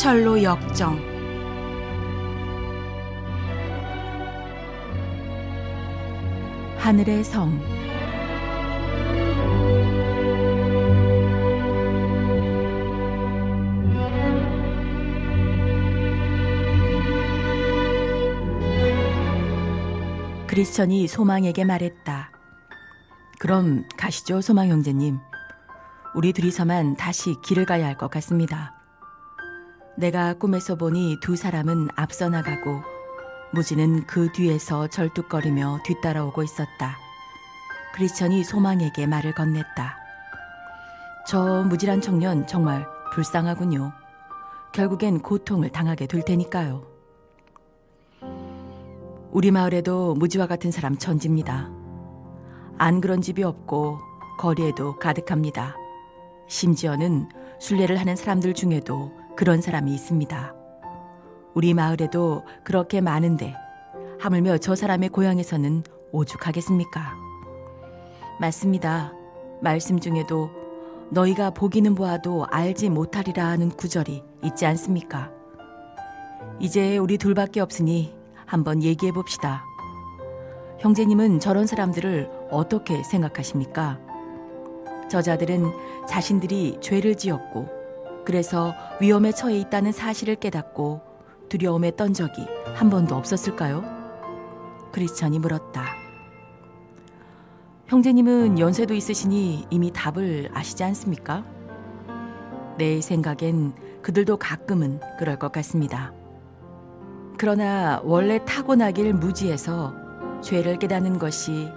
철로 역정. 하늘의 성. 크리스천이 소망에게 말했다. 그럼 가시죠, 소망 형제님. 우리 둘이서만 다시 길을 가야 할 것 같습니다. 내가 꿈에서 보니 두 사람은 앞서 나가고 무지는 그 뒤에서 절뚝거리며 뒤따라오고 있었다. 크리스천이 소망에게 말을 건넸다. 저 무지란 청년 정말 불쌍하군요. 결국엔 고통을 당하게 될 테니까요. 우리 마을에도 무지와 같은 사람 천지입니다. 안 그런 집이 없고 거리에도 가득합니다. 심지어는 순례를 하는 사람들 중에도 그런 사람이 있습니다. 우리 마을에도 그렇게 많은데 하물며 저 사람의 고향에서는 오죽하겠습니까? 맞습니다. 말씀 중에도 너희가 보기는 보아도 알지 못하리라 하는 구절이 있지 않습니까? 이제 우리 둘밖에 없으니 한번 얘기해 봅시다. 형제님은 저런 사람들을 어떻게 생각하십니까? 저자들은 자신들이 죄를 지었고 그래서 위험에 처해 있다는 사실을 깨닫고 두려움에 떤 적이 한 번도 없었을까요? 크리스천이 물었다. 형제님은 연세도 있으시니 이미 답을 아시지 않습니까? 내 생각엔 그들도 가끔은 그럴 것 같습니다. 그러나 원래 타고나길 무지해서 죄를 깨닫는 것이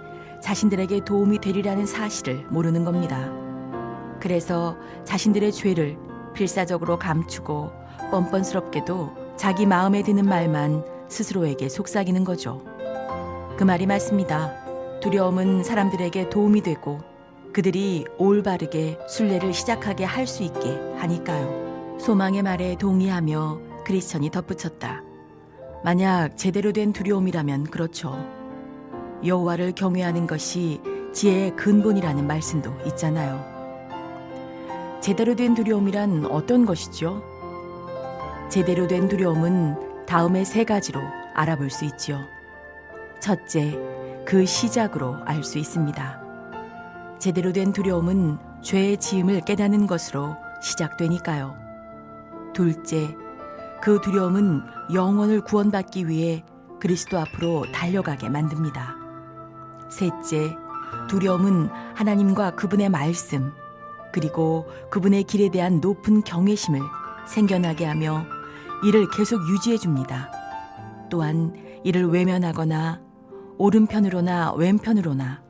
자신들에게 도움이 되리라는 사실을 모르는 겁니다. 그래서 자신들의 죄를 필사적으로 감추고 뻔뻔스럽게도 자기 마음에 드는 말만 스스로에게 속삭이는 거죠. 그 말이 맞습니다. 두려움은 사람들에게 도움이 되고 그들이 올바르게 순례를 시작하게 할 수 있게 하니까요. 소망의 말에 동의하며 크리스천이 덧붙였다. 만약 제대로 된 두려움이라면 그렇죠. 여호와를 경외하는 것이 지혜의 근본이라는 말씀도 있잖아요. 제대로 된 두려움이란 어떤 것이죠? 제대로 된 두려움은 다음의 세 가지로 알아볼 수 있지요. 첫째, 그 시작으로 알 수 있습니다. 제대로 된 두려움은 죄의 지음을 깨닫는 것으로 시작되니까요. 둘째, 그 두려움은 영혼을 구원받기 위해 그리스도 앞으로 달려가게 만듭니다. 셋째, 두려움은 하나님과 그분의 말씀, 그리고 그분의 길에 대한 높은 경외심을 생겨나게 하며 이를 계속 유지해 줍니다. 또한 이를 외면하거나 오른편으로나 왼편으로나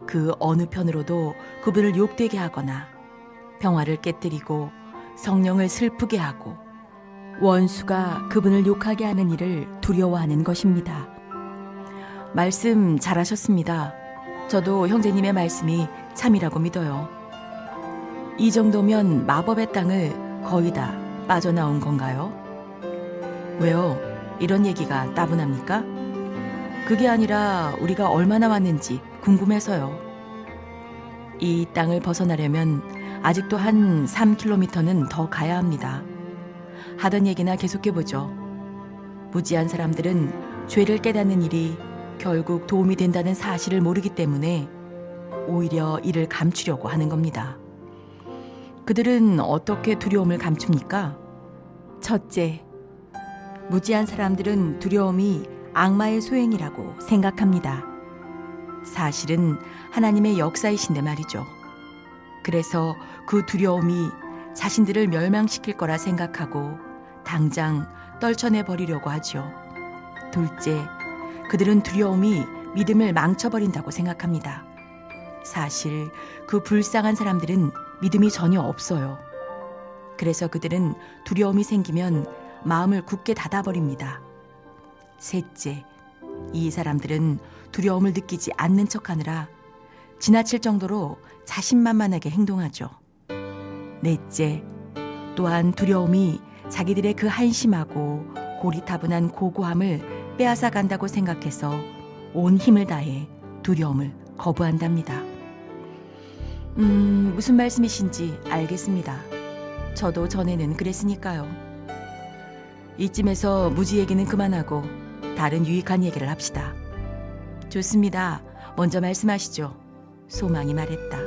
그 어느 편으로도 그분을 욕되게 하거나 평화를 깨뜨리고 성령을 슬프게 하고 원수가 그분을 욕하게 하는 일을 두려워하는 것입니다. 말씀 잘하셨습니다. 저도 형제님의 말씀이 참이라고 믿어요. 이 정도면 마법의 땅을 거의 다 빠져나온 건가요? 왜요? 이런 얘기가 따분합니까? 그게 아니라 우리가 얼마나 왔는지 궁금해서요. 이 땅을 벗어나려면 아직도 한 3km는 더 가야 합니다. 하던 얘기나 계속해보죠. 무지한 사람들은 죄를 깨닫는 일이 결국 도움이 된다는 사실을 모르기 때문에 오히려 이를 감추려고 하는 겁니다. 그들은 어떻게 두려움을 감춥니까? 첫째, 무지한 사람들은 두려움이 악마의 소행이라고 생각합니다. 사실은 하나님의 역사이신데 말이죠. 그래서 그 두려움이 자신들을 멸망시킬 거라 생각하고 당장 떨쳐내 버리려고 하죠. 둘째, 그들은 두려움이 믿음을 망쳐버린다고 생각합니다. 사실 그 불쌍한 사람들은 믿음이 전혀 없어요. 그래서 그들은 두려움이 생기면 마음을 굳게 닫아버립니다. 셋째, 이 사람들은 두려움을 느끼지 않는 척하느라 지나칠 정도로 자신만만하게 행동하죠. 넷째, 또한 두려움이 자기들의 그 한심하고 고리타분한 고고함을 빼앗아 간다고 생각해서 온 힘을 다해 두려움을 거부한답니다. 무슨 말씀이신지 알겠습니다. 저도 전에는 그랬으니까요. 이쯤에서 무지 얘기는 그만하고 다른 유익한 얘기를 합시다. 좋습니다. 먼저 말씀하시죠. 소망이 말했다.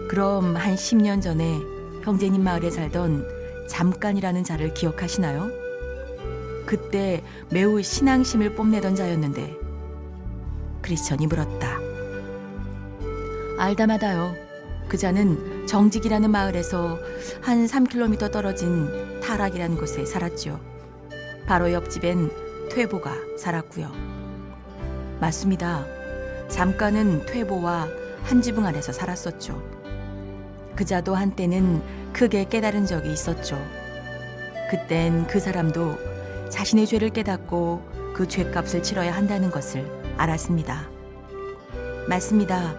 그럼 한 10년 전에 형제님 마을에 살던 잠깐이라는 자를 기억하시나요? 그때 매우 신앙심을 뽐내던 자였는데. 크리스천이 물었다. 알다마다요. 그 자는 정직이라는 마을에서 한 3km 떨어진 타락이라는 곳에 살았죠. 바로 옆집엔 퇴보가 살았고요. 맞습니다. 잠깐은 퇴보와 한 지붕 안에서 살았었죠. 그 자도 한때는 크게 깨달은 적이 있었죠. 그땐 그 사람도 자신의 죄를 깨닫고 그 죄값을 치러야 한다는 것을 알았습니다. 맞습니다.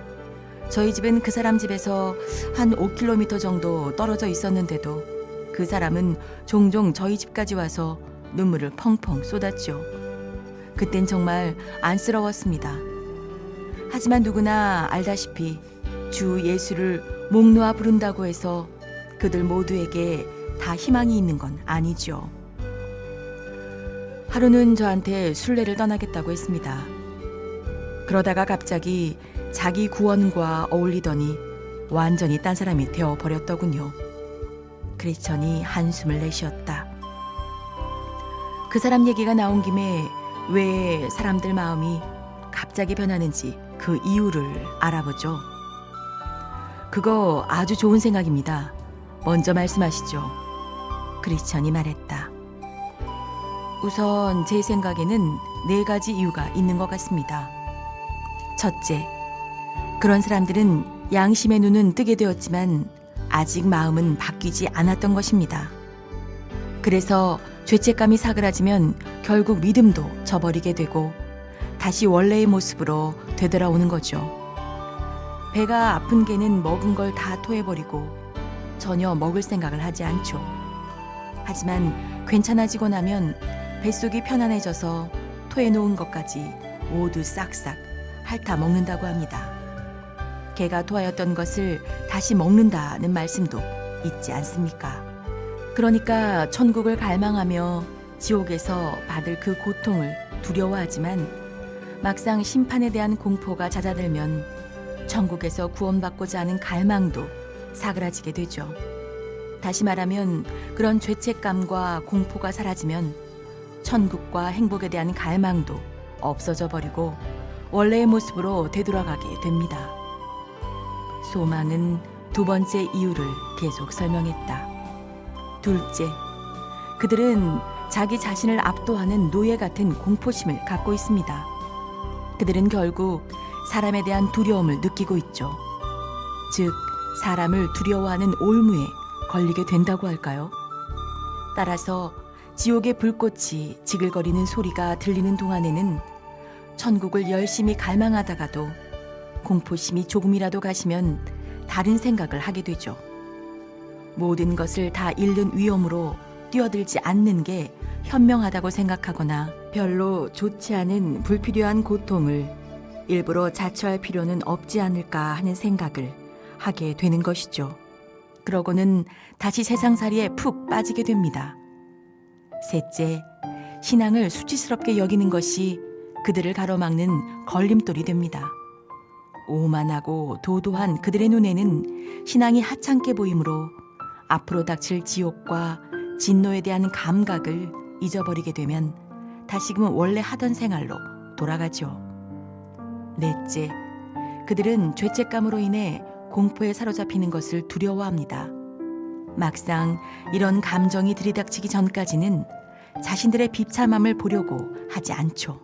저희 집은 그 사람 집에서 한 5km 정도 떨어져 있었는데도 그 사람은 종종 저희 집까지 와서 눈물을 펑펑 쏟았죠. 그땐 정말 안쓰러웠습니다. 하지만 누구나 알다시피 주 예수를 목 놓아 부른다고 해서 그들 모두에게 다 희망이 있는 건 아니죠. 하루는 저한테 순례를 떠나겠다고 했습니다. 그러다가 갑자기 자기 구원과 어울리더니 완전히 딴 사람이 되어버렸더군요. 크리스천이 한숨을 내쉬었다. 그 사람 얘기가 나온 김에 왜 사람들 마음이 갑자기 변하는지 그 이유를 알아보죠. 그거 아주 좋은 생각입니다. 먼저 말씀하시죠. 크리스천이 말했다. 우선 제 생각에는 4가지 이유가 있는 것 같습니다. 첫째, 그런 사람들은 양심의 눈은 뜨게 되었지만 아직 마음은 바뀌지 않았던 것입니다. 그래서 죄책감이 사그라지면 결국 믿음도 저버리게 되고 다시 원래의 모습으로 되돌아오는 거죠. 배가 아픈 개는 먹은 걸 다 토해버리고 전혀 먹을 생각을 하지 않죠. 하지만 괜찮아지고 나면 뱃속이 편안해져서 토해놓은 것까지 모두 싹싹 핥아 먹는다고 합니다. 개가 토하였던 것을 다시 먹는다는 말씀도 있지 않습니까? 그러니까 천국을 갈망하며 지옥에서 받을 그 고통을 두려워하지만 막상 심판에 대한 공포가 잦아들면 천국에서 구원받고자 하는 갈망도 사그라지게 되죠. 다시 말하면 그런 죄책감과 공포가 사라지면 천국과 행복에 대한 갈망도 없어져 버리고 원래의 모습으로 되돌아가게 됩니다. 소망은 2번째 이유를 계속 설명했다. 둘째, 그들은 자기 자신을 압도하는 노예 같은 공포심을 갖고 있습니다. 그들은 결국 사람에 대한 두려움을 느끼고 있죠. 즉, 사람을 두려워하는 올무에 걸리게 된다고 할까요? 따라서 지옥의 불꽃이 지글거리는 소리가 들리는 동안에는 천국을 열심히 갈망하다가도 공포심이 조금이라도 가시면 다른 생각을 하게 되죠. 모든 것을 다 잃는 위험으로 뛰어들지 않는 게 현명하다고 생각하거나 별로 좋지 않은 불필요한 고통을 일부러 자초할 필요는 없지 않을까 하는 생각을 하게 되는 것이죠. 그러고는 다시 세상살이에 푹 빠지게 됩니다. 셋째, 신앙을 수치스럽게 여기는 것이 그들을 가로막는 걸림돌이 됩니다. 오만하고 도도한 그들의 눈에는 신앙이 하찮게 보이므로 앞으로 닥칠 지옥과 진노에 대한 감각을 잊어버리게 되면 다시금 원래 하던 생활로 돌아가죠. 넷째, 그들은 죄책감으로 인해 공포에 사로잡히는 것을 두려워합니다. 막상 이런 감정이 들이닥치기 전까지는 자신들의 비참함을 보려고 하지 않죠.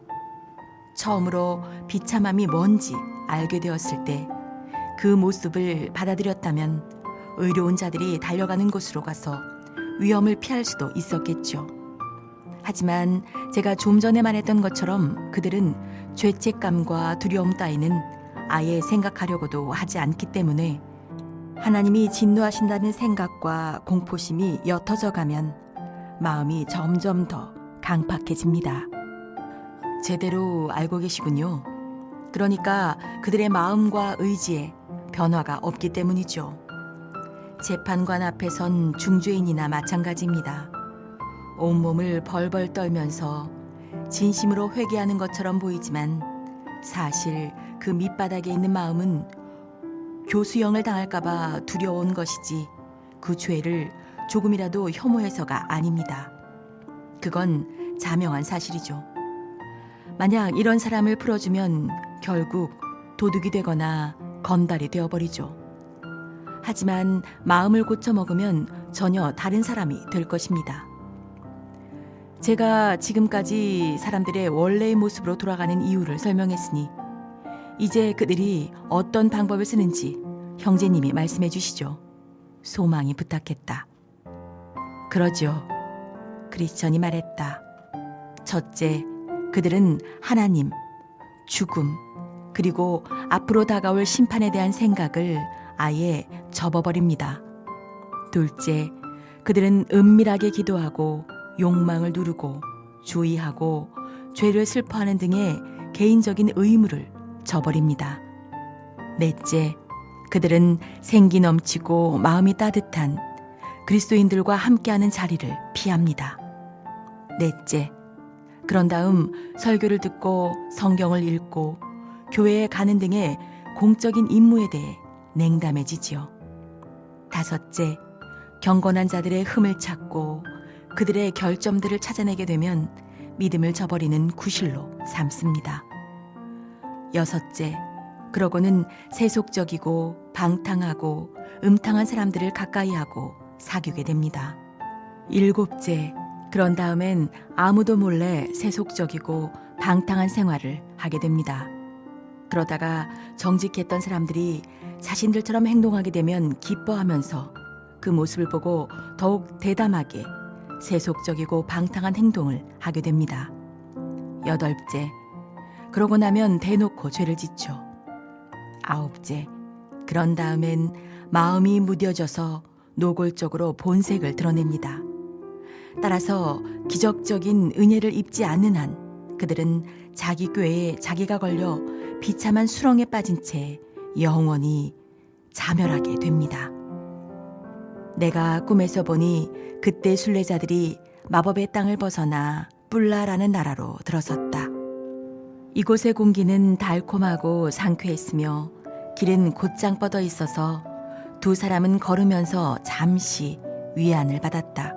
처음으로 비참함이 뭔지 알게 되었을 때 그 모습을 받아들였다면 의로운 자들이 달려가는 곳으로 가서 위험을 피할 수도 있었겠죠. 하지만 제가 좀 전에 말했던 것처럼 그들은 죄책감과 두려움 따위는 아예 생각하려고도 하지 않기 때문에 하나님이 진노하신다는 생각과 공포심이 옅어져 가면 마음이 점점 더 강팍해집니다. 제대로 알고 계시군요. 그러니까 그들의 마음과 의지에 변화가 없기 때문이죠. 재판관 앞에 선 중죄인이나 마찬가지입니다. 온몸을 벌벌 떨면서 진심으로 회개하는 것처럼 보이지만 사실 그 밑바닥에 있는 마음은 교수형을 당할까봐 두려운 것이지 그 죄를 조금이라도 혐오해서가 아닙니다. 그건 자명한 사실이죠. 만약 이런 사람을 풀어주면 결국 도둑이 되거나 건달이 되어버리죠. 하지만 마음을 고쳐먹으면 전혀 다른 사람이 될 것입니다. 제가 지금까지 사람들의 원래의 모습으로 돌아가는 이유를 설명했으니 이제 그들이 어떤 방법을 쓰는지 형제님이 말씀해 주시죠. 소망이 부탁했다. 그러죠. 크리스천이 말했다. 첫째, 그들은 하나님, 죽음, 그리고 앞으로 다가올 심판에 대한 생각을 아예 접어버립니다. 둘째, 그들은 은밀하게 기도하고 욕망을 누르고 주의하고 죄를 슬퍼하는 등의 개인적인 의무를 저버립니다. 넷째, 그들은 생기 넘치고 마음이 따뜻한 그리스도인들과 함께하는 자리를 피합니다. 넷째, 그런 다음 설교를 듣고 성경을 읽고 교회에 가는 등의 공적인 임무에 대해 냉담해지지요. 다섯째, 경건한 자들의 흠을 찾고 그들의 결점들을 찾아내게 되면 믿음을 저버리는 구실로 삼습니다. 여섯째, 그러고는 세속적이고 방탕하고 음탕한 사람들을 가까이하고 사귀게 됩니다. 일곱째, 그런 다음엔 아무도 몰래 세속적이고 방탕한 생활을 하게 됩니다. 그러다가 정직했던 사람들이 자신들처럼 행동하게 되면 기뻐하면서 그 모습을 보고 더욱 대담하게 세속적이고 방탕한 행동을 하게 됩니다. 여덟째, 그러고 나면 대놓고 죄를 짓죠. 아홉째, 그런 다음엔 마음이 무뎌져서 노골적으로 본색을 드러냅니다. 따라서 기적적인 은혜를 입지 않는 한 그들은 자기 꾀에 자기가 걸려 비참한 수렁에 빠진 채 영원히 자멸하게 됩니다. 내가 꿈에서 보니 그때 순례자들이 마법의 땅을 벗어나 뿔라라는 나라로 들어섰다. 이곳의 공기는 달콤하고 상쾌했으며 길은 곧장 뻗어 있어서 두 사람은 걸으면서 잠시 위안을 받았다.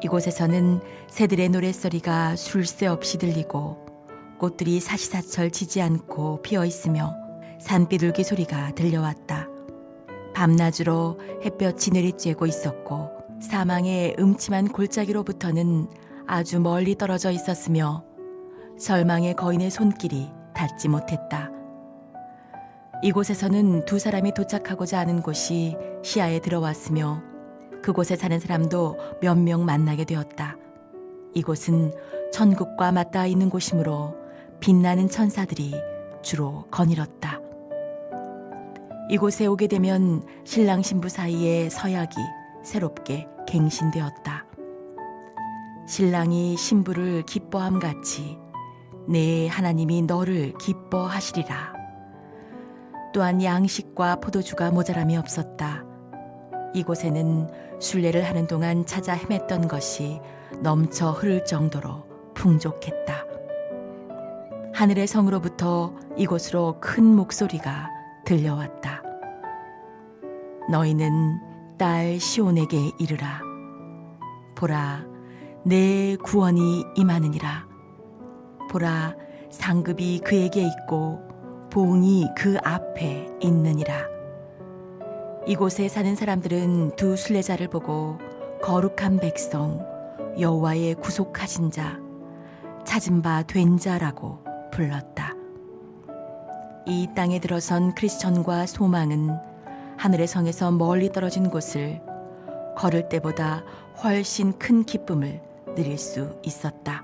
이곳에서는 새들의 노랫소리가 쉴 새 없이 들리고 꽃들이 사시사철 지지 않고 피어 있으며 산비둘기 소리가 들려왔다. 밤낮으로 햇볕이 내리쬐고 있었고 사망의 음침한 골짜기로부터는 아주 멀리 떨어져 있었으며 절망의 거인의 손길이 닿지 못했다. 이곳에서는 두 사람이 도착하고자 하는 곳이 시야에 들어왔으며 그곳에 사는 사람도 몇 명 만나게 되었다. 이곳은 천국과 맞닿아 있는 곳이므로 빛나는 천사들이 주로 거닐었다. 이곳에 오게 되면 신랑 신부 사이의 서약이 새롭게 갱신되었다. 신랑이 신부를 기뻐함같이 내 하나님이 너를 기뻐하시리라. 또한 양식과 포도주가 모자람이 없었다. 이곳에는 순례를 하는 동안 찾아 헤맸던 것이 넘쳐 흐를 정도로 풍족했다. 하늘의 성으로부터 이곳으로 큰 목소리가 들려왔다. 너희는 딸 시온에게 이르라. 보라, 내 구원이 임하느니라. 보라, 상급이 그에게 있고 보응이 그 앞에 있느니라. 이곳에 사는 사람들은 두 순례자를 보고 거룩한 백성, 여호와의 구속하신 자, 찾은 바 된 자라고 불렀다. 이 땅에 들어선 크리스천과 소망은 하늘의 성에서 멀리 떨어진 곳을 걸을 때보다 훨씬 큰 기쁨을 누릴 수 있었다.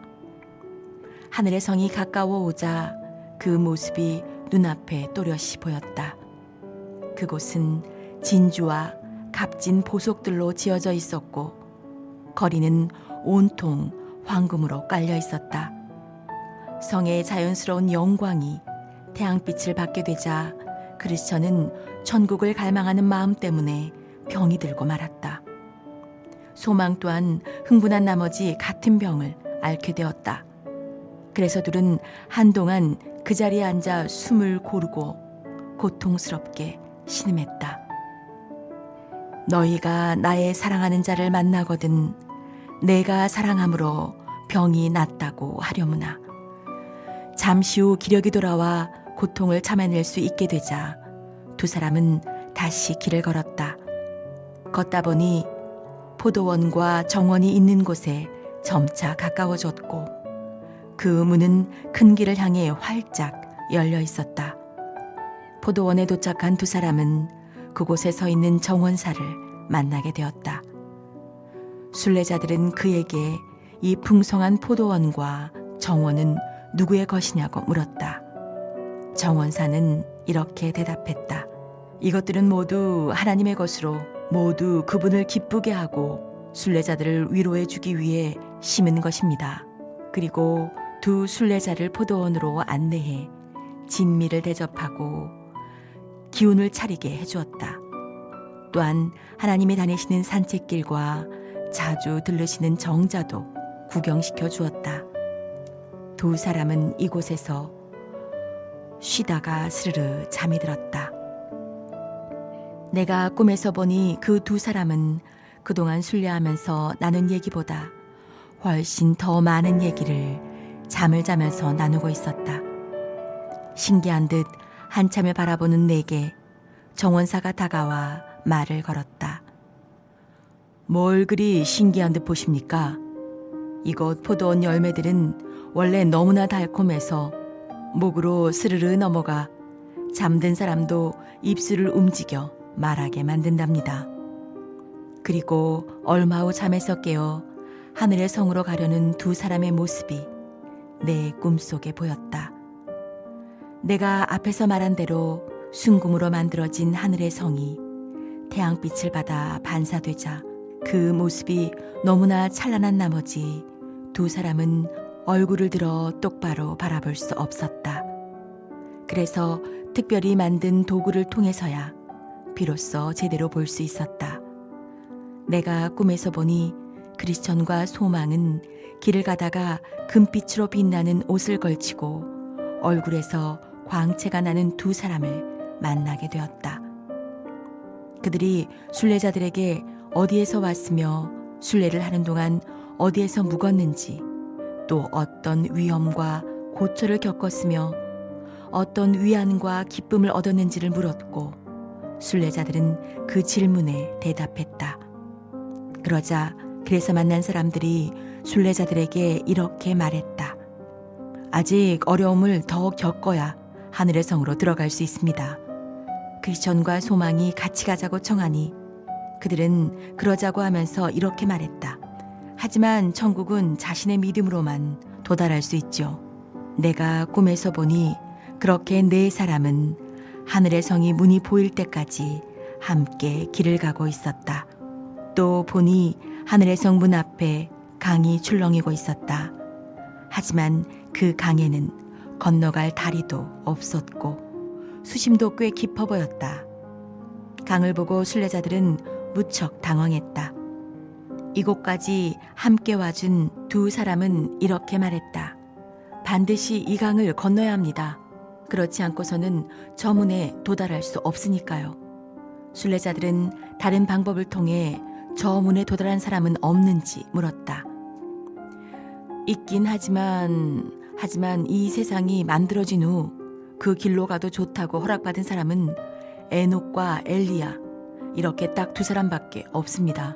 하늘의 성이 가까워 오자 그 모습이 눈앞에 또렷이 보였다. 그곳은 진주와 값진 보석들로 지어져 있었고 거리는 온통 황금으로 깔려 있었다. 성의 자연스러운 영광이 태양빛을 받게 되자 크리스천은 천국을 갈망하는 마음 때문에 병이 들고 말았다. 소망 또한 흥분한 나머지 같은 병을 앓게 되었다. 그래서 둘은 한동안 그 자리에 앉아 숨을 고르고 고통스럽게 신음했다. 너희가 나의 사랑하는 자를 만나거든 내가 사랑함으로 병이 낫다고 하려무나. 잠시 후 기력이 돌아와 고통을 참아낼 수 있게 되자 두 사람은 다시 길을 걸었다. 걷다 보니 포도원과 정원이 있는 곳에 점차 가까워졌고 그 문은 큰 길을 향해 활짝 열려 있었다. 포도원에 도착한 두 사람은 그곳에 서 있는 정원사를 만나게 되었다. 순례자들은 그에게 이 풍성한 포도원과 정원은 누구의 것이냐고 물었다. 정원사는 이렇게 대답했다. 이것들은 모두 하나님의 것으로 모두 그분을 기쁘게 하고 순례자들을 위로해 주기 위해 심은 것입니다. 그리고 두 순례자를 포도원으로 안내해 진미를 대접하고 기운을 차리게 해주었다. 또한 하나님이 다니시는 산책길과 자주 들르시는 정자도 구경시켜 주었다. 두 사람은 이곳에서 쉬다가 스르르 잠이 들었다. 내가 꿈에서 보니 그 두 사람은 그동안 순례하면서 나눈 얘기보다 훨씬 더 많은 얘기를 잠을 자면서 나누고 있었다. 신기한 듯 한참을 바라보는 내게 정원사가 다가와 말을 걸었다. 뭘 그리 신기한 듯 보십니까? 이곳 포도원 열매들은 원래 너무나 달콤해서 목으로 스르르 넘어가 잠든 사람도 입술을 움직여 말하게 만든답니다. 그리고 얼마 후 잠에서 깨어 하늘의 성으로 가려는 두 사람의 모습이 내 꿈속에 보였다. 내가 앞에서 말한 대로 순금으로 만들어진 하늘의 성이 태양빛을 받아 반사되자 그 모습이 너무나 찬란한 나머지 두 사람은 얼굴을 들어 똑바로 바라볼 수 없었다. 그래서 특별히 만든 도구를 통해서야 비로소 제대로 볼 수 있었다. 내가 꿈에서 보니 크리스천과 소망은 길을 가다가 금빛으로 빛나는 옷을 걸치고 얼굴에서 광채가 나는 두 사람을 만나게 되었다. 그들이 순례자들에게 어디에서 왔으며 순례를 하는 동안 어디에서 묵었는지 또 어떤 위험과 고초를 겪었으며 어떤 위안과 기쁨을 얻었는지를 물었고 순례자들은 그 질문에 대답했다. 그러자 그래서 만난 사람들이 순례자들에게 이렇게 말했다. 아직 어려움을 더 겪어야 하늘의 성으로 들어갈 수 있습니다. 크리스천과 소망이 같이 가자고 청하니 그들은 그러자고 하면서 이렇게 말했다. 하지만 천국은 자신의 믿음으로만 도달할 수 있죠. 내가 꿈에서 보니 그렇게 네 사람은 하늘의 성이 문이 보일 때까지 함께 길을 가고 있었다. 또 보니 하늘의 성 문 앞에 강이 출렁이고 있었다. 하지만 그 강에는 건너갈 다리도 없었고 수심도 꽤 깊어 보였다. 강을 보고 순례자들은 무척 당황했다. 이곳까지 함께 와준 두 사람은 이렇게 말했다. 반드시 이 강을 건너야 합니다. 그렇지 않고서는 저 문에 도달할 수 없으니까요. 순례자들은 다른 방법을 통해 저 문에 도달한 사람은 없는지 물었다. 있긴 하지만 이 세상이 만들어진 후 그 길로 가도 좋다고 허락받은 사람은 에녹과 엘리야 이렇게 딱 두 사람밖에 없습니다.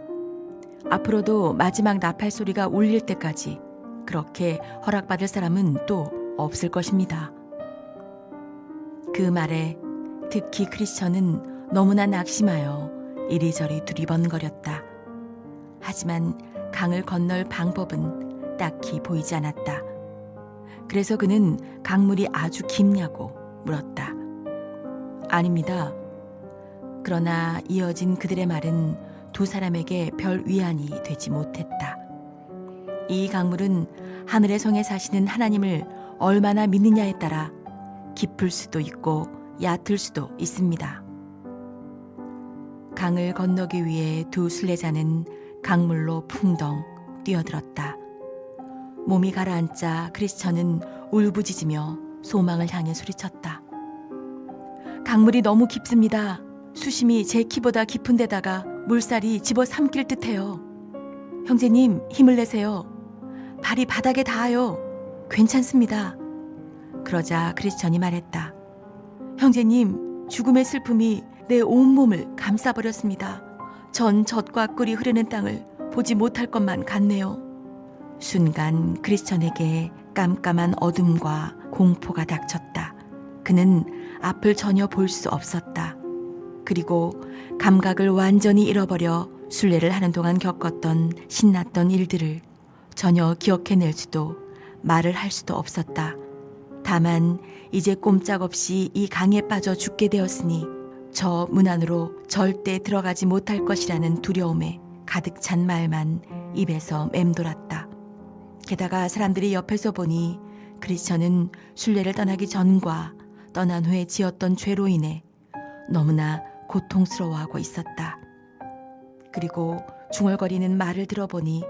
앞으로도 마지막 나팔 소리가 울릴 때까지 그렇게 허락받을 사람은 또 없을 것입니다. 그 말에 특히 크리스천은 너무나 낙심하여 이리저리 두리번거렸다. 하지만 강을 건널 방법은 딱히 보이지 않았다. 그래서 그는 강물이 아주 깊냐고 물었다. 아닙니다. 그러나 이어진 그들의 말은 두 사람에게 별 위안이 되지 못했다. 이 강물은 하늘의 성에 사시는 하나님을 얼마나 믿느냐에 따라 깊을 수도 있고 얕을 수도 있습니다. 강을 건너기 위해 두 순례자는 강물로 풍덩 뛰어들었다. 몸이 가라앉자 크리스천은 울부짖으며 소망을 향해 소리쳤다. 강물이 너무 깊습니다. 수심이 제 키보다 깊은 데다가 물살이 집어삼킬 듯해요. 형제님, 힘을 내세요. 발이 바닥에 닿아요. 괜찮습니다. 그러자 크리스천이 말했다. 형제님, 죽음의 슬픔이 내 온몸을 감싸버렸습니다. 전 젖과 꿀이 흐르는 땅을 보지 못할 것만 같네요. 순간 크리스천에게 깜깜한 어둠과 공포가 닥쳤다. 그는 앞을 전혀 볼 수 없었다. 그리고 감각을 완전히 잃어버려 순례를 하는 동안 겪었던 신났던 일들을 전혀 기억해낼 수도 말을 할 수도 없었다. 다만 이제 꼼짝없이 이 강에 빠져 죽게 되었으니 저 문 안으로 절대 들어가지 못할 것이라는 두려움에 가득 찬 말만 입에서 맴돌았다. 게다가 사람들이 옆에서 보니 크리스천은 순례를 떠나기 전과 떠난 후에 지었던 죄로 인해 너무나 고통스러워하고 있었다. 그리고 중얼거리는 말을 들어보니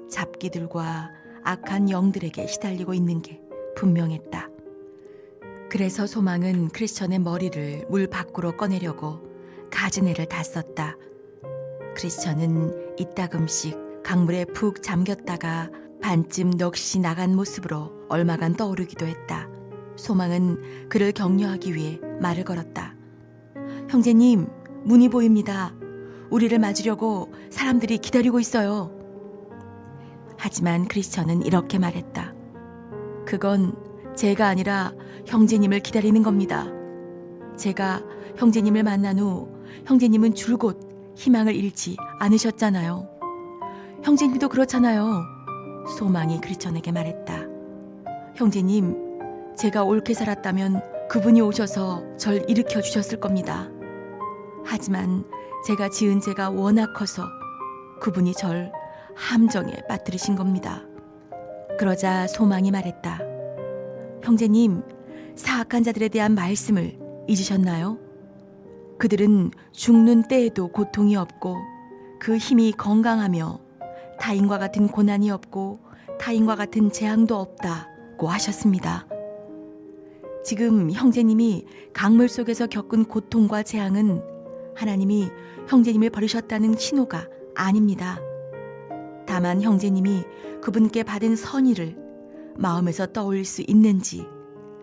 잡기들과 악한 영들에게 시달리고 있는 게 분명했다. 그래서 소망은 크리스천의 머리를 물 밖으로 꺼내려고 가지네를 다 썼다. 크리스천은 이따금씩 강물에 푹 잠겼다가 반쯤 넋이 나간 모습으로 얼마간 떠오르기도 했다. 소망은 그를 격려하기 위해 말을 걸었다. 형제님, 문이 보입니다. 우리를 맞으려고 사람들이 기다리고 있어요. 하지만 크리스천은 이렇게 말했다. 그건 제가 아니라 형제님을 기다리는 겁니다. 제가 형제님을 만난 후 형제님은 줄곧 희망을 잃지 않으셨잖아요. 형제님도 그렇잖아요. 소망이 크리스천에게 말했다. 형제님, 제가 옳게 살았다면 그분이 오셔서 절 일으켜 주셨을 겁니다. 하지만 제가 지은 죄가 워낙 커서 그분이 절 함정에 빠뜨리신 겁니다. 그러자 소망이 말했다. 형제님, 사악한 자들에 대한 말씀을 잊으셨나요? 그들은 죽는 때에도 고통이 없고 그 힘이 건강하며 타인과 같은 고난이 없고 타인과 같은 재앙도 없다고 하셨습니다. 지금 형제님이 강물 속에서 겪은 고통과 재앙은 하나님이 형제님을 버리셨다는 신호가 아닙니다. 다만 형제님이 그분께 받은 선의를 마음에서 떠올릴 수 있는지,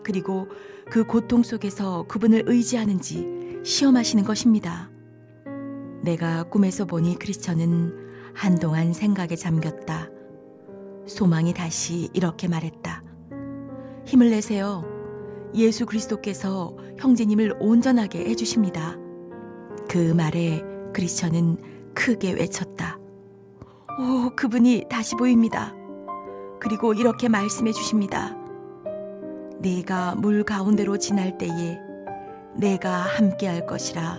그리고 그 고통 속에서 그분을 의지하는지 시험하시는 것입니다. 내가 꿈에서 보니 크리스천은 한동안 생각에 잠겼다. 소망이 다시 이렇게 말했다. 힘을 내세요. 예수 그리스도께서 형제님을 온전하게 해주십니다. 그 말에 크리스천은 크게 외쳤다. 오, 그분이 다시 보입니다. 그리고 이렇게 말씀해 주십니다. 네가 물 가운데로 지날 때에 내가 함께할 것이라.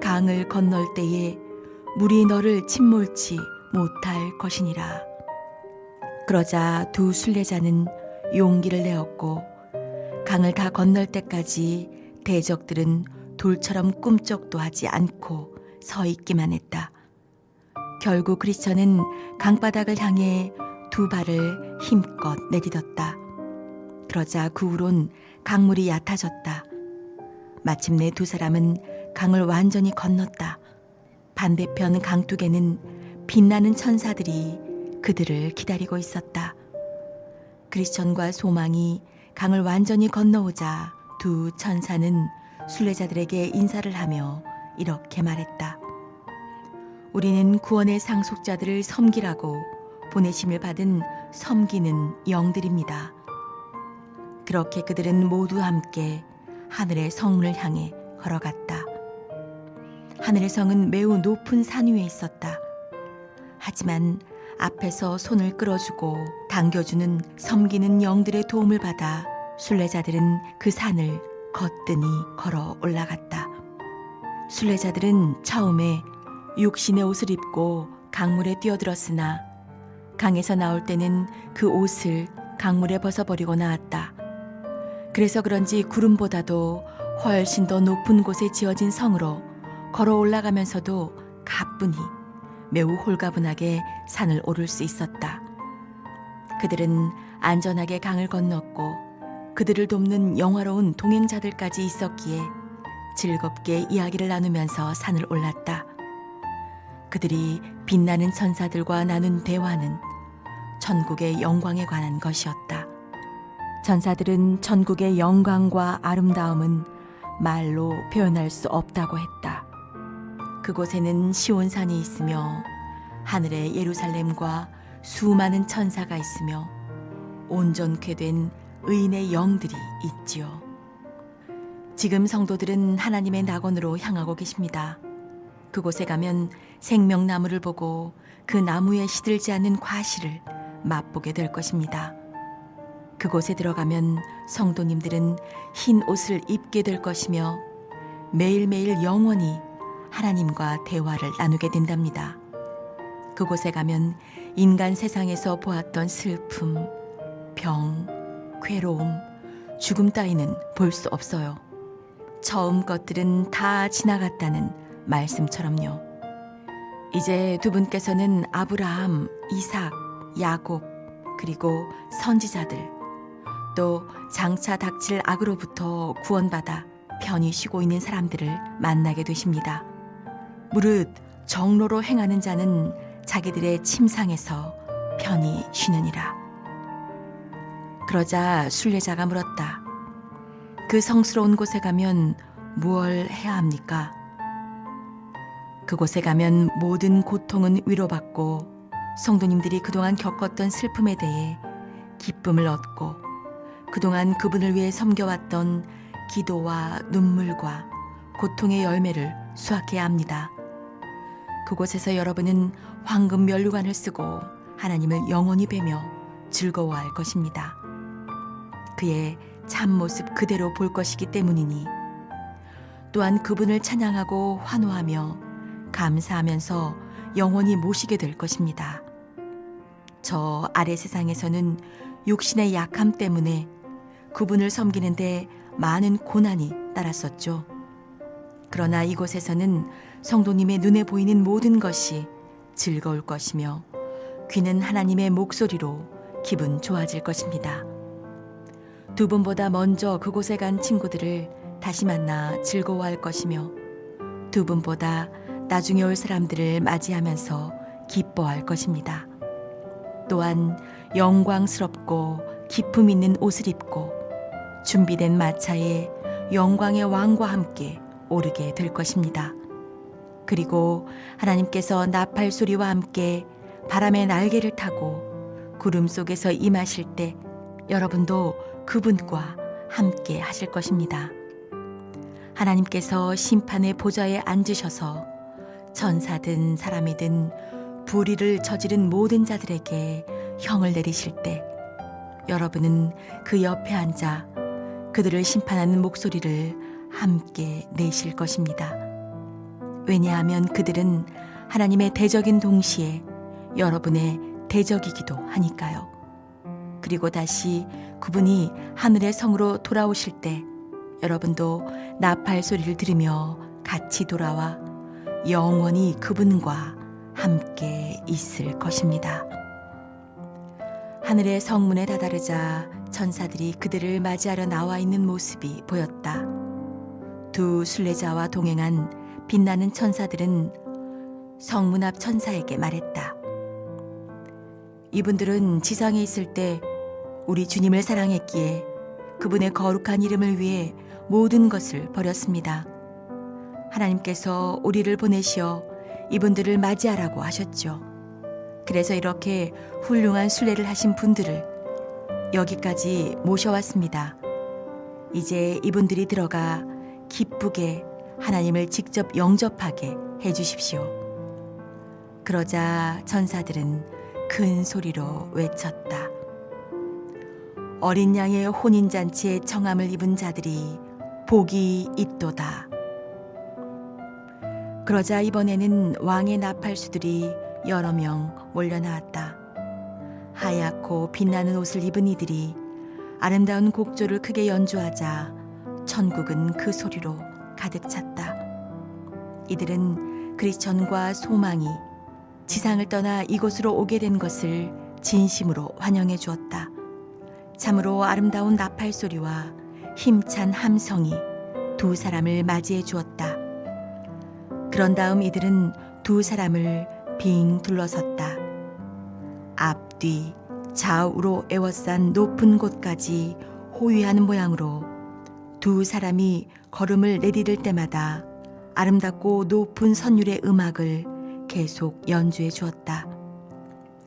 강을 건널 때에 물이 너를 침몰치 못할 것이니라. 그러자 두 순례자는 용기를 내었고 강을 다 건널 때까지 대적들은 돌처럼 꿈쩍도 하지 않고 서 있기만 했다. 결국 크리스천은 강바닥을 향해 두 발을 힘껏 내딛었다. 그러자 그 후론 강물이 얕아졌다. 마침내 두 사람은 강을 완전히 건넜다. 반대편 강둑에는 빛나는 천사들이 그들을 기다리고 있었다. 크리스천과 소망이 강을 완전히 건너오자 두 천사는 순례자들에게 인사를 하며 이렇게 말했다. 우리는 구원의 상속자들을 섬기라고 보내심을 받은 섬기는 영들입니다. 그렇게 그들은 모두 함께 하늘의 성문을 향해 걸어갔다. 하늘의 성은 매우 높은 산 위에 있었다. 하지만 앞에서 손을 끌어주고 당겨주는 섬기는 영들의 도움을 받아 순례자들은 그 산을 거뜬히 걸어 올라갔다. 순례자들은 처음에 육신의 옷을 입고 강물에 뛰어들었으나 강에서 나올 때는 그 옷을 강물에 벗어버리고 나왔다. 그래서 그런지 구름보다도 훨씬 더 높은 곳에 지어진 성으로 걸어 올라가면서도 가뿐히 매우 홀가분하게 산을 오를 수 있었다. 그들은 안전하게 강을 건넜고 그들을 돕는 영화로운 동행자들까지 있었기에 즐겁게 이야기를 나누면서 산을 올랐다. 그들이 빛나는 천사들과 나눈 대화는 천국의 영광에 관한 것이었다. 천사들은 천국의 영광과 아름다움은 말로 표현할 수 없다고 했다. 그곳에는 시온산이 있으며 하늘의 예루살렘과 수많은 천사가 있으며 온전케 된 의인의 영들이 있지요. 지금 성도들은 하나님의 낙원으로 향하고 계십니다. 그곳에 가면 생명나무를 보고 그 나무에 시들지 않는 과실을 맛보게 될 것입니다. 그곳에 들어가면 성도님들은 흰 옷을 입게 될 것이며 매일매일 영원히 하나님과 대화를 나누게 된답니다. 그곳에 가면 인간 세상에서 보았던 슬픔, 병, 괴로움, 죽음 따위는 볼 수 없어요. 처음 것들은 다 지나갔다는 말씀처럼요. 이제 두 분께서는 아브라함, 이삭, 야곱, 그리고 선지자들, 또 장차 닥칠 악으로부터 구원받아 편히 쉬고 있는 사람들을 만나게 되십니다. 무릇 정로로 행하는 자는 자기들의 침상에서 편히 쉬느니라. 그러자 순례자가 물었다. 그 성스러운 곳에 가면 무얼 해야 합니까? 그곳에 가면 모든 고통은 위로받고 성도님들이 그동안 겪었던 슬픔에 대해 기쁨을 얻고 그동안 그분을 위해 섬겨왔던 기도와 눈물과 고통의 열매를 수확해야 합니다. 그곳에서 여러분은 황금 면류관을 쓰고 하나님을 영원히 뵈며 즐거워할 것입니다. 그의 참모습 그대로 볼 것이기 때문이니 또한 그분을 찬양하고 환호하며 감사하면서 영원히 모시게 될 것입니다. 저 아래 세상에서는 육신의 약함 때문에 그분을 섬기는데 많은 고난이 따랐었죠. 그러나 이곳에서는 성도님의 눈에 보이는 모든 것이 즐거울 것이며 귀는 하나님의 목소리로 기분 좋아질 것입니다. 두 분보다 먼저 그곳에 간 친구들을 다시 만나 즐거워할 것이며 두 분보다 나중에 올 사람들을 맞이하면서 기뻐할 것입니다. 또한 영광스럽고 기품 있는 옷을 입고 준비된 마차에 영광의 왕과 함께 오르게 될 것입니다. 그리고 하나님께서 나팔 소리와 함께 바람의 날개를 타고 구름 속에서 임하실 때 여러분도 그분과 함께 하실 것입니다. 하나님께서 심판의 보좌에 앉으셔서 천사든 사람이든 불의를 저지른 모든 자들에게 형을 내리실 때 여러분은 그 옆에 앉아 그들을 심판하는 목소리를 함께 내실 것입니다. 왜냐하면 그들은 하나님의 대적인 동시에 여러분의 대적이기도 하니까요. 그리고 다시 그분이 하늘의 성으로 돌아오실 때 여러분도 나팔 소리를 들으며 같이 돌아와 영원히 그분과 함께 있을 것입니다. 하늘의 성문에 다다르자 천사들이 그들을 맞이하러 나와 있는 모습이 보였다. 두 순례자와 동행한 빛나는 천사들은 성문 앞 천사에게 말했다. 이분들은 지상에 있을 때 우리 주님을 사랑했기에 그분의 거룩한 이름을 위해 모든 것을 버렸습니다. 하나님께서 우리를 보내시어 이분들을 맞이하라고 하셨죠. 그래서 이렇게 훌륭한 순례를 하신 분들을 여기까지 모셔왔습니다. 이제 이분들이 들어가 기쁘게 하나님을 직접 영접하게 해주십시오. 그러자 천사들은 큰 소리로 외쳤다. 어린 양의 혼인잔치에 청함을 입은 자들이 복이 있도다. 그러자 이번에는 왕의 나팔수들이 여러 명 몰려나왔다. 하얗고 빛나는 옷을 입은 이들이 아름다운 곡조를 크게 연주하자 천국은 그 소리로 가득 찼다. 이들은 그리스천과 소망이 지상을 떠나 이곳으로 오게 된 것을 진심으로 환영해 주었다. 참으로 아름다운 나팔 소리와 힘찬 함성이 두 사람을 맞이해 주었다. 그런 다음 이들은 두 사람을 빙 둘러섰다. 앞뒤 좌우로 에워싼 높은 곳까지 호위하는 모양으로 두 사람이 걸음을 내디딜 때마다 아름답고 높은 선율의 음악을 계속 연주해 주었다.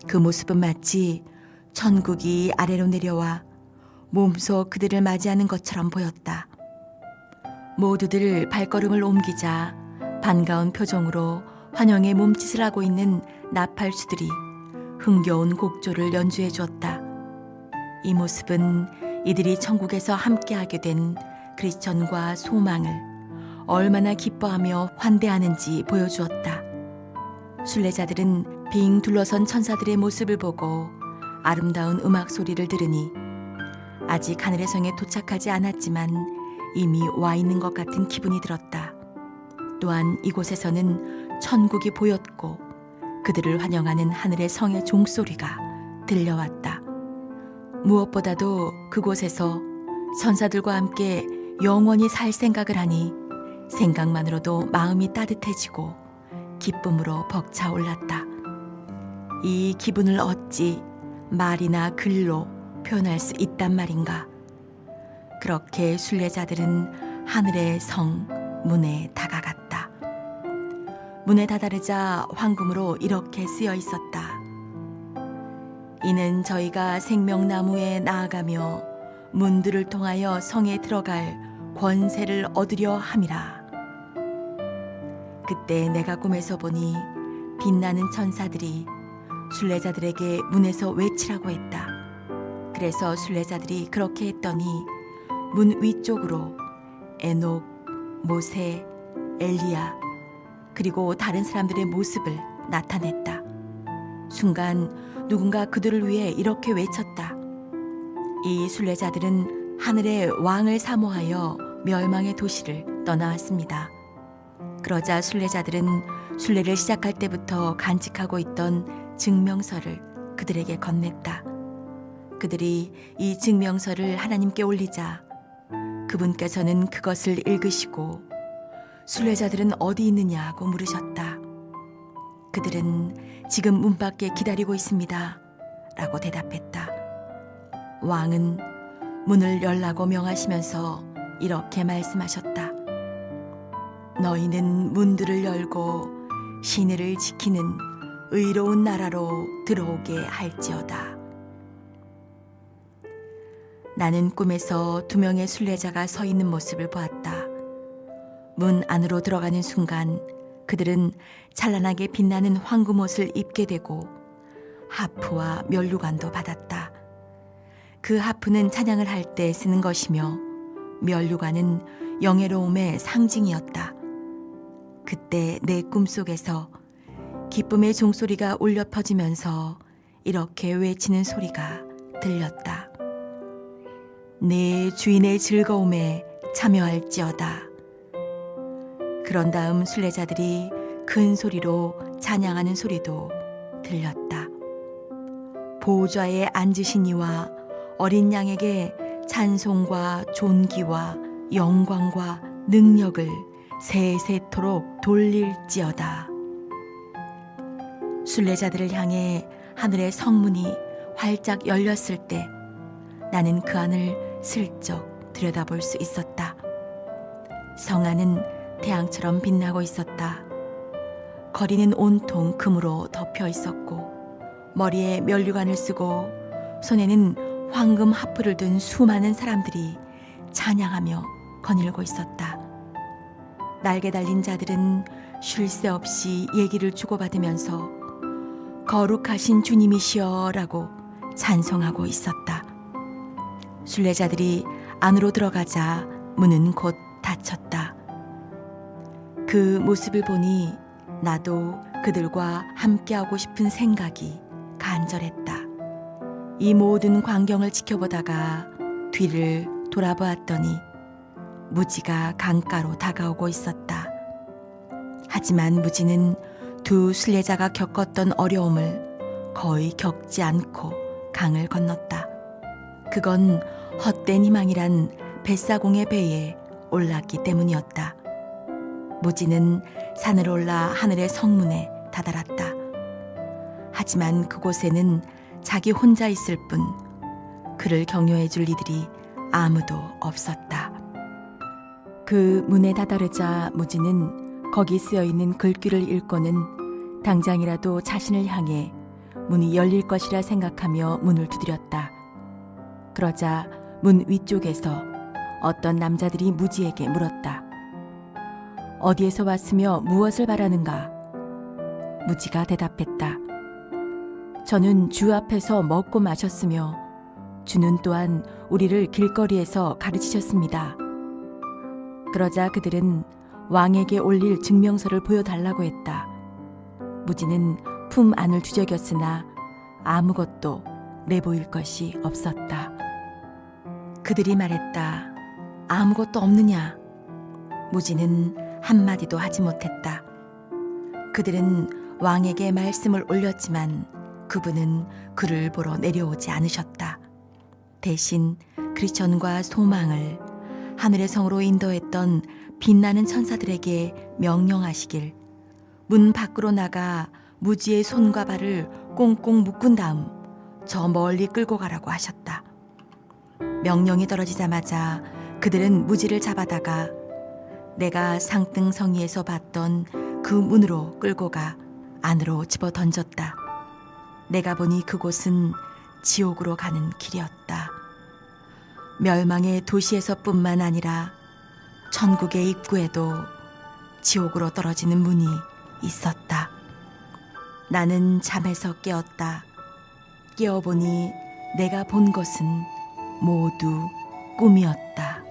그 모습은 마치 천국이 아래로 내려와 몸소 그들을 맞이하는 것처럼 보였다. 모두들 발걸음을 옮기자 반가운 표정으로 환영의 몸짓을 하고 있는 나팔수들이 흥겨운 곡조를 연주해 주었다. 이 모습은 이들이 천국에서 함께하게 된 크리스천과 소망을 얼마나 기뻐하며 환대하는지 보여주었다. 순례자들은 빙 둘러선 천사들의 모습을 보고 아름다운 음악 소리를 들으니 아직 하늘의 성에 도착하지 않았지만 이미 와 있는 것 같은 기분이 들었다. 또한 이곳에서는 천국이 보였고 그들을 환영하는 하늘의 성의 종소리가 들려왔다. 무엇보다도 그곳에서 천사들과 함께 영원히 살 생각을 하니 생각만으로도 마음이 따뜻해지고 기쁨으로 벅차올랐다. 이 기분을 어찌 말이나 글로 표현할 수 있단 말인가. 그렇게 순례자들은 하늘의 성 문에 다가갔다. 문에 다다르자 황금으로 이렇게 쓰여 있었다. 이는 저희가 생명나무에 나아가며 문들을 통하여 성에 들어갈 권세를 얻으려 함이라. 그때 내가 꿈에서 보니 빛나는 천사들이 순례자들에게 문에서 외치라고 했다. 그래서 순례자들이 그렇게 했더니 문 위쪽으로 에녹, 모세, 엘리야 그리고 다른 사람들의 모습을 나타냈다. 순간 누군가 그들을 위해 이렇게 외쳤다. 이 순례자들은 하늘의 왕을 사모하여 멸망의 도시를 떠나왔습니다. 그러자 순례자들은 순례를 시작할 때부터 간직하고 있던 증명서를 그들에게 건넸다. 그들이 이 증명서를 하나님께 올리자 그분께서는 그것을 읽으시고 순례자들은 어디 있느냐고 물으셨다. 그들은 지금 문 밖에 기다리고 있습니다 라고 대답했다. 왕은 문을 열라고 명하시면서 이렇게 말씀하셨다. 너희는 문들을 열고 신의를 지키는 의로운 나라로 들어오게 할지어다. 나는 꿈에서 두 명의 순례자가 서 있는 모습을 보았다. 문 안으로 들어가는 순간 그들은 찬란하게 빛나는 황금 옷을 입게 되고 하프와 면류관도 받았다. 그 하프는 찬양을 할 때 쓰는 것이며 면류관은 영예로움의 상징이었다. 그때 내 꿈속에서 기쁨의 종소리가 울려 퍼지면서 이렇게 외치는 소리가 들렸다. 내 주인의 즐거움에 참여할지어다. 그런 다음 순례자들이 큰 소리로 찬양하는 소리도 들렸다. 보좌에 앉으신 이와 어린 양에게 찬송과 존귀와 영광과 능력을 세세토록 돌릴지어다. 순례자들을 향해 하늘의 성문이 활짝 열렸을 때 나는 그 안을 슬쩍 들여다볼 수 있었다. 성 안은 태양처럼 빛나고 있었다. 거리는 온통 금으로 덮여 있었고 머리에 면류관을 쓰고 손에는 황금 하프를 든 수많은 사람들이 찬양하며 거닐고 있었다. 날개 달린 자들은 쉴 새 없이 얘기를 주고받으면서 거룩하신 주님이시여라고 찬송하고 있었다. 순례자들이 안으로 들어가자 문은 곧 닫혔다. 그 모습을 보니 나도 그들과 함께하고 싶은 생각이 간절했다. 이 모든 광경을 지켜보다가 뒤를 돌아보았더니 무지가 강가로 다가오고 있었다. 하지만 무지는 두 순례자가 겪었던 어려움을 거의 겪지 않고 강을 건넜다. 그건 헛된 희망이란 뱃사공의 배에 올랐기 때문이었다. 무지는 산을 올라 하늘의 성문에 다다랐다. 하지만 그곳에는 자기 혼자 있을 뿐 그를 격려해 줄 이들이 아무도 없었다. 그 문에 다다르자 무지는 거기 쓰여있는 글귀를 읽고는 당장이라도 자신을 향해 문이 열릴 것이라 생각하며 문을 두드렸다. 그러자 문 위쪽에서 어떤 남자들이 무지에게 물었다. 어디에서 왔으며 무엇을 바라는가? 무지가 대답했다. 저는 주 앞에서 먹고 마셨으며 주는 또한 우리를 길거리에서 가르치셨습니다. 그러자 그들은 왕에게 올릴 증명서를 보여달라고 했다. 무지는 품 안을 뒤적였으나 아무것도 내보일 것이 없었다. 그들이 말했다. 아무것도 없느냐? 무지는 한마디도 하지 못했다. 그들은 왕에게 말씀을 올렸지만 그분은 그를 보러 내려오지 않으셨다. 대신 크리스천과 소망을 하늘의 성으로 인도했던 빛나는 천사들에게 명령하시길 문 밖으로 나가 무지의 손과 발을 꽁꽁 묶은 다음 저 멀리 끌고 가라고 하셨다. 명령이 떨어지자마자 그들은 무지를 잡아다가 내가 상등성이에서 봤던 그 문으로 끌고 가 안으로 집어 던졌다. 내가 보니 그곳은 지옥으로 가는 길이었다. 멸망의 도시에서뿐만 아니라 천국의 입구에도 지옥으로 떨어지는 문이 있었다. 나는 잠에서 깨었다. 깨어보니 내가 본 것은 모두 꿈이었다.